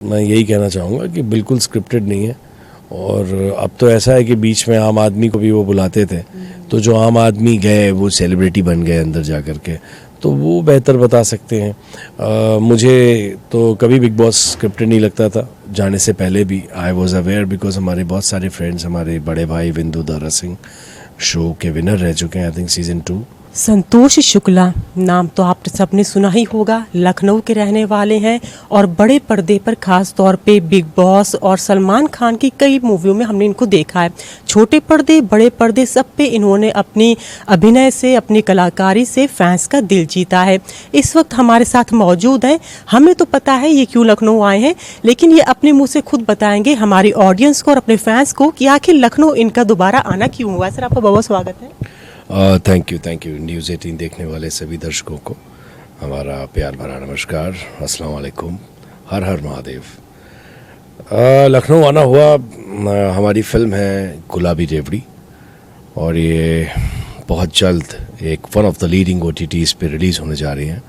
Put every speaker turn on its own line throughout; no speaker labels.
मैं यही कहना चाहूँगा कि बिल्कुल स्क्रिप्टेड नहीं है। और अब तो ऐसा है कि बीच में आम आदमी को भी वो बुलाते थे, तो जो आम आदमी गए वो सेलिब्रिटी बन गए अंदर जा कर के, तो वो बेहतर बता सकते हैं। मुझे तो कभी बिग बॉस स्क्रिप्टेड नहीं लगता था, जाने से पहले भी आई वॉज अवेयर, बिकॉज हमारे बहुत सारे फ्रेंड्स, हमारे बड़े भाई विंदु दारा सिंह शो के विनर रह चुके हैं, आई थिंक सीज़न 2।
संतोष शुक्ला नाम तो आप सबने सुना ही होगा। लखनऊ के रहने वाले हैं और बड़े पर्दे पर खास तौर पे बिग बॉस और सलमान खान की कई मूवियों में हमने इनको देखा है। छोटे पर्दे बड़े पर्दे सब पे इन्होंने अपनी अभिनय से, अपनी कलाकारी से फैंस का दिल जीता है। इस वक्त हमारे साथ मौजूद हैं। हमें तो पता है ये क्यों लखनऊ आए हैं, लेकिन ये अपने मुँह से खुद बताएंगे हमारी ऑडियंस को और अपने फैंस को कि आखिर लखनऊ इनका दोबारा आना क्यों हुआ। सर, आपका बहुत बहुत स्वागत है।
थैंक यू न्यूज़ 18 देखने वाले सभी दर्शकों को हमारा प्यार भरा नमस्कार, अस्सलाम वालेकुम, हर हर महादेव। लखनऊ आना हुआ, हमारी फिल्म है गुलाबी रेवड़ी, और ये बहुत जल्द एक one of the leading OTTs पे रिलीज़ होने जा रही है।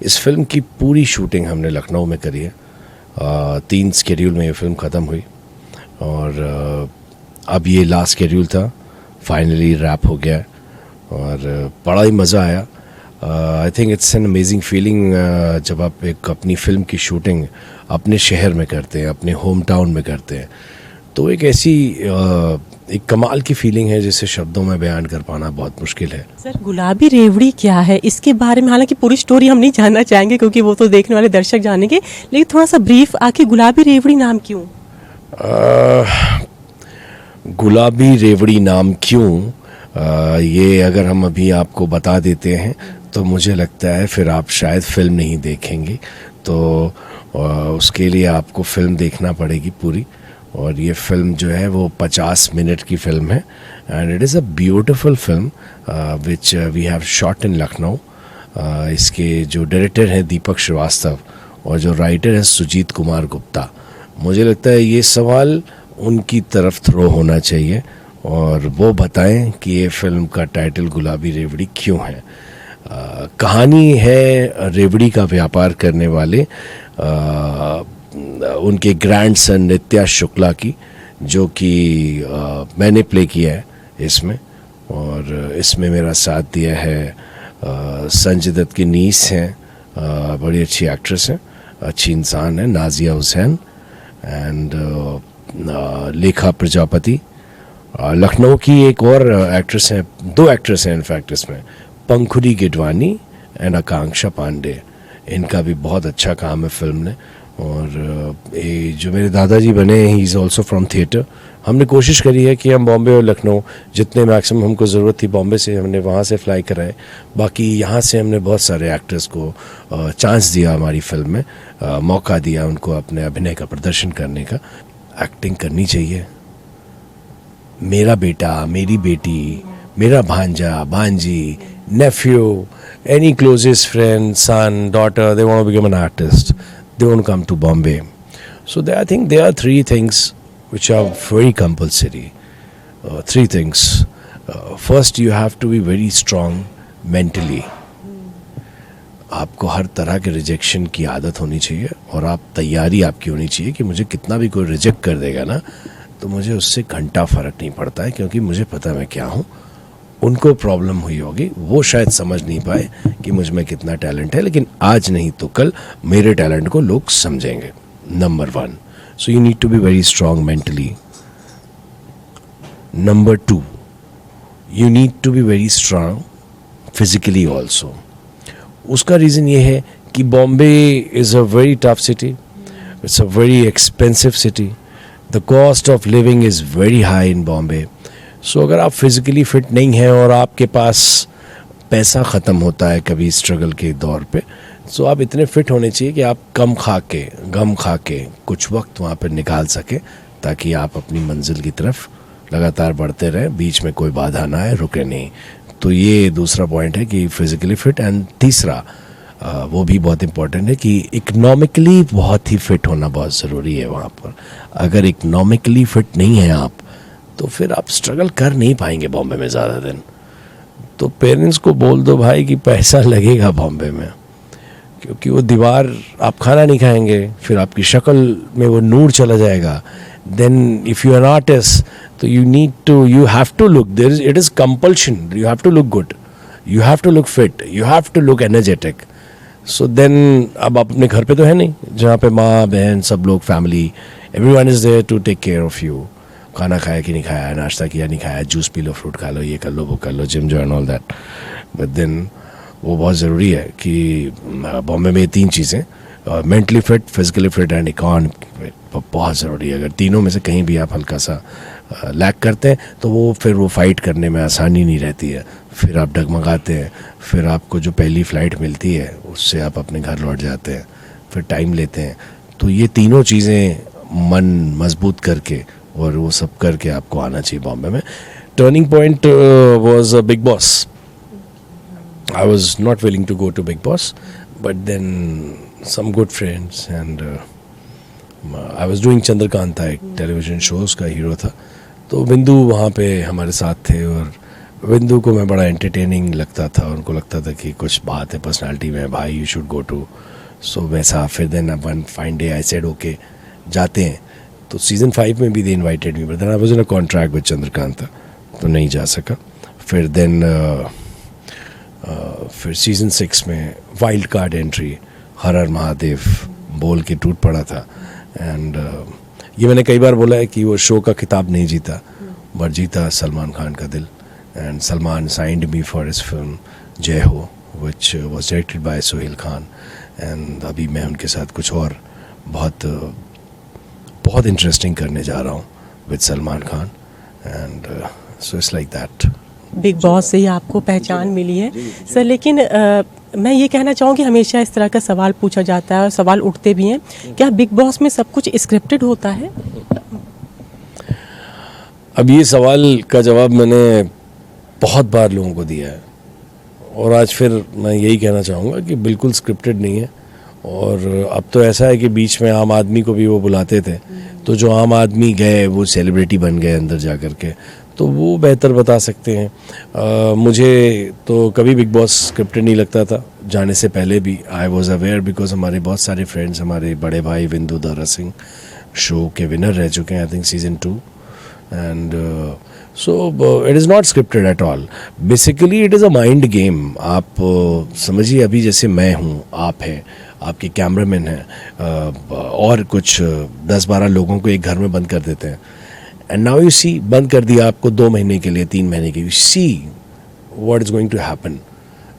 इस फिल्म की पूरी शूटिंग हमने लखनऊ में करी है। 3 स्केड्यूल में ये फिल्म ख़त्म हुई और अब ये लास्ट स्केड्यूल था, फाइनली रैप हो गया और बड़ा ही मज़ा आया। I think it's an amazing feeling जब आप एक अपनी फ़िल्म की शूटिंग अपने शहर में करते हैं, अपने होम टाउन में करते हैं, तो एक ऐसी एक कमाल की फीलिंग है जिसे शब्दों में बयान कर पाना बहुत मुश्किल है।
सर, गुलाबी रेवड़ी क्या है, इसके बारे में हालांकि पूरी स्टोरी हम नहीं जानना चाहेंगे क्योंकि वो तो देखने वाले दर्शक जानेंगे, लेकिन थोड़ा सा ब्रीफ, आखिर गुलाबी रेवड़ी नाम क्यों?
गुलाबी रेवड़ी नाम क्यों, ये अगर हम अभी आपको बता देते हैं तो मुझे लगता है फिर आप शायद फ़िल्म नहीं देखेंगे, तो उसके लिए आपको फ़िल्म देखना पड़ेगी पूरी। और ये फ़िल्म जो है वो 50 मिनट की फ़िल्म है and it is a beautiful film which we have shot in Lucknow. इसके जो डायरेक्टर हैं दीपक श्रीवास्तव और जो राइटर है सुजीत कुमार गुप्ता। मुझे लगता है ये सवाल उनकी तरफ थ्रो होना चाहिए और वो बताएं कि ये फिल्म का टाइटल गुलाबी रेवड़ी क्यों है। कहानी है रेवड़ी का व्यापार करने वाले उनके ग्रैंडसन नित्या शुक्ला की, जो कि मैंने प्ले किया है इसमें, और इसमें मेरा साथ दिया है संजय दत्त की नीस हैं, बड़ी अच्छी एक्ट्रेस हैं, अच्छी इंसान है, नाजिया हुसैन एंड लेखा प्रजापति। लखनऊ की एक और एक्ट्रेस हैं, 2 एक्ट्रेस हैं इनफैक्ट इसमें, पंखुड़ी गिडवानी एंड आकांक्षा पांडे। इनका भी बहुत अच्छा काम है फिल्म ने। और ये जो मेरे दादाजी बने हैं, he is also from theatre. हमने कोशिश करी है कि हम बॉम्बे और लखनऊ जितने मैक्सिमम हमको ज़रूरत थी बॉम्बे से हमने वहाँ से फ्लाई कराए, बाकी यहाँ से हमने बहुत सारे एक्टर्स को चांस दिया, हमारी फिल्म में मौका दिया उनको अपने अभिनय का प्रदर्शन करने का। एक्टिंग करनी चाहिए। मेरा बेटा, मेरी बेटी, मेरा भांजा, भांजी, nephew, any closest friend, son, daughter, they want to become an artist. They want to come to Bombay. So I think there are 3 things which are very compulsory. 3 things. First, you have to be very strong mentally. आपको हर तरह के rejection की आदत होनी चाहिए और आप तैयारी आपकी होनी चाहिए कि मुझे कितना भी कोई रिजेक्ट कर देगा ना, तो मुझे उससे घंटा फ़र्क नहीं पड़ता है, क्योंकि मुझे पता मैं क्या हूँ। उनको प्रॉब्लम हुई होगी, वो शायद समझ नहीं पाए कि मुझ में कितना टैलेंट है, लेकिन आज नहीं तो कल मेरे टैलेंट को लोग समझेंगे। Number 1, so you need to be very strong mentally. Number 2, you need to be very strong physically also. उसका रीज़न ये है कि Bombay is a very tough city, it's a very expensive city, the cost of living is very high in Bombay. So अगर आप physically fit नहीं हैं और आपके पास पैसा ख़त्म होता है कभी स्ट्रगल के दौर पे, सो आप इतने फ़िट होने चाहिए कि आप कम खा के, गम खा के कुछ वक्त वहाँ पर निकाल सकें, ताकि आप अपनी मंजिल की तरफ लगातार बढ़ते रहें, बीच में कोई बाधा ना आए, रुके नहीं। तो ये दूसरा पॉइंट है कि फिज़िकली फ़िट। एंड तीसरा वो भी बहुत इम्पोर्टेंट है कि इकोनॉमिकली बहुत ही फ़िट होना बहुत ज़रूरी है वहाँ पर। अगर इकोनॉमिकली फ़िट नहीं है आप, तो फिर आप स्ट्रगल कर नहीं पाएंगे बॉम्बे में ज़्यादा दिन। तो पेरेंट्स को बोल दो भाई कि पैसा लगेगा बॉम्बे में, क्योंकि वो दीवार, आप खाना नहीं खाएंगे, फिर आपकी शक्ल में वो नूर चला जाएगा. Then if you are an artist, तो you have to look, it is compulsion, you have to look good, you have to look fit, you have to look energetic. So then अब आप अपने घर पे तो है नहीं, जहाँ पे माँ बहन सब लोग, family, everyone is there to take care of you. खाना खाया कि नहीं खाया, नाश्ता किया नहीं खाया, जूस पी लो, फ्रूट खा लो, ये कर लो, वो कर लो, जिम जो and all that. But then वो बहुत ज़रूरी है कि बॉम्बे में 3 चीज़ें, mentally fit, physically fit and economic fit, बहुत ज़रूरी है. अगर तीनों में से कहीं भी आप हल्का सा लैक करते हैं तो वो फिर वो फाइट करने में आसानी नहीं रहती है. फिर आप डगमगाते हैं, फिर आपको जो पहली फ़्लाइट मिलती है उससे आप अपने घर लौट जाते हैं, फिर टाइम लेते हैं. तो ये तीनों चीज़ें मन मजबूत करके और वो सब करके आपको आना चाहिए बॉम्बे में. Turning point was big boss. I was not willing to go to Big Boss, but then some good friends and I was doing Chandrakanta, एक टेलीविज़न शो, उसका हीरो था. तो बिंदु वहाँ पे हमारे साथ थे और बिंदु को मैं बड़ा एंटरटेनिंग लगता था. उनको लगता था कि कुछ बात है पर्सनालिटी में, भाई you should go to. So वैसा फिर then one fine day I said okay जाते हैं. तो सीज़न 5 में भी they invited me, but then I was in a contract with Chandrakanta, तो नहीं जा सका. फिर देन फिर सीज़न 6 में वाइल्ड कार्ड एंट्री, हर हर महादेव बोल के टूट पड़ा था. एंड ये मैंने कई बार बोला है कि वो शो का खिताब नहीं जीता, बट जीता सलमान खान का दिल. And Salman signed me for his film जय हो, which was directed by Sohail Khan. And अभी मैं उनके साथ कुछ और बहुत इंटरेस्टिंग करने जा रहा हूँ with Salman Khan. And so it's like that.
Big boss से ही आपको पहचान मिली है सर. लेकिन मैं ये कहना चाहूँगी, हमेशा इस तरह का सवाल पूछा जाता है और सवाल उठते भी हैं, क्या बिग बॉस में सब कुछ स्क्रिप्टेड होता है?
अब ये सवाल का जवाब मैंने बहुत बार लोगों को दिया है और आज फिर मैं यही कहना चाहूँगा कि बिल्कुल स्क्रिप्टेड नहीं है. और अब तो ऐसा है कि बीच में आम आदमी को भी वो बुलाते थे, तो जो आम आदमी गए वो सेलिब्रिटी बन गए अंदर जा कर के, तो वो बेहतर बता सकते हैं. मुझे तो कभी बिग बॉस स्क्रिप्टेड नहीं लगता था. जाने से पहले भी आई वॉज अवेयर, बिकॉज हमारे बहुत सारे फ्रेंड्स, हमारे बड़े भाई विंदु दारा सिंह शो के विनर रह चुके हैं, I think season 2. And so it is not scripted at all. Basically it is a mind game. आप समझिए, अभी जैसे मैं हूँ, आप हैं, आपके कैमरामैन हैं, और कुछ 10-12 लोगों को एक घर में बंद कर देते हैं. एंड नाउ यू सी, बंद कर दिया आपको 2 महीने के लिए, 3 महीने के लिए. You see what is going to happen.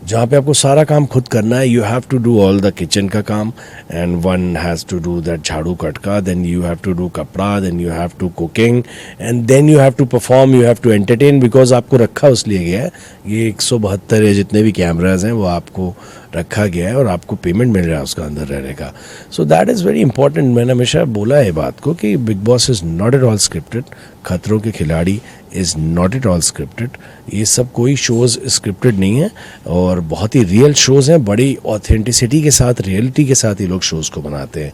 जहाँ पे आपको सारा काम खुद करना है, you have to do all the kitchen का काम, and one has to do that झाड़ू कटका, then you have to do कपड़ा, then you have to cooking, and then you have to perform, you have to entertain, because आपको रखा उस लिए गया है. ये 172 या जितने भी कैमराज हैं वो आपको रखा गया है और आपको पेमेंट मिल रहा है उसका अंदर रहने का. So that is very important. मैंने हमेशा बोला है बात को कि big boss is not at all scripted. खतरों के खिलाड़ी is not at all scripted. ये सब कोई शोज़ स्क्रिप्टेड नहीं है और बहुत ही रियल शोज़ हैं. बड़ी ऑथेंटिसिटी के साथ, रियलिटी के साथ ये लोग शोज़ को बनाते हैं.